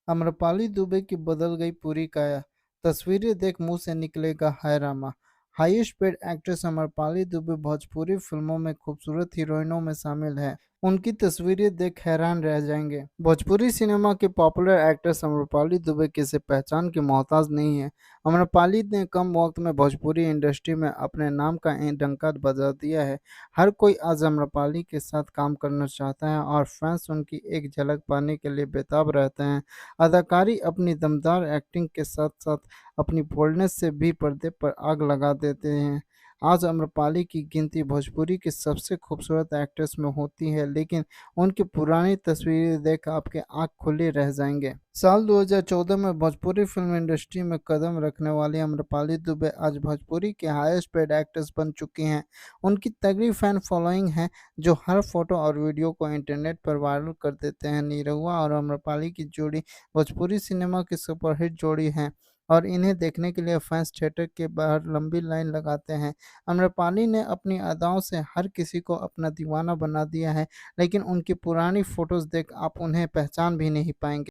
आम्रपाली दुबे की बदल गई पूरी काया। तस्वीरें देख मुंह से निकलेगा हाय Rama. Highest paid actress Amrapali Dubey Bhojpuri फिल्मों में खूबसूरत हीरोइनों में शामिल है। उनकी तस्वीरें देख हैरान रह जाएंगे। भोजपुरी सिनेमा की पॉपुलर एक्ट्रेस आम्रपाली दुबे किसी पहचान की मोहताज नहीं है। आम्रपाली ने कम वक्त में भोजपुरी इंडस्ट्री में अपने नाम का डंका बजा दिया है। हर कोई आज आम्रपाली के साथ काम करना चाहता है और फैंस उनकी एक झलक पाने के लिए बेताब रहते हैं। अदाकारी अपनी दमदार एक्टिंग के साथ साथ अपनी बोल्डनेस से भी पर्दे पर आग लगा देते हैं। आज आम्रपाली की गिनती भोजपुरी की सबसे खूबसूरत एक्ट्रेस में होती है, लेकिन उनकी पुरानी तस्वीरें देख आपके आंख खुले रह जाएंगे। साल 2014 में भोजपुरी फिल्म इंडस्ट्री में कदम रखने वाली आम्रपाली दुबे आज भोजपुरी के हाईएस्ट पेड एक्ट्रेस बन चुकी हैं। उनकी तगड़ी फैन फॉलोइंग है, जो हर फोटो और वीडियो को इंटरनेट पर वायरल कर देते हैं। निरहुआ और आम्रपाली की जोड़ी भोजपुरी सिनेमा की सुपरहिट जोड़ी है और इन्हें देखने के लिए फैंस थिएटर के बाहर लंबी लाइन लगाते हैं। आम्रपाली ने अपनी अदाओं से हर किसी को अपना दीवाना बना दिया है, लेकिन उनकी पुरानी फोटोज देख आप उन्हें पहचान भी नहीं पाएंगे।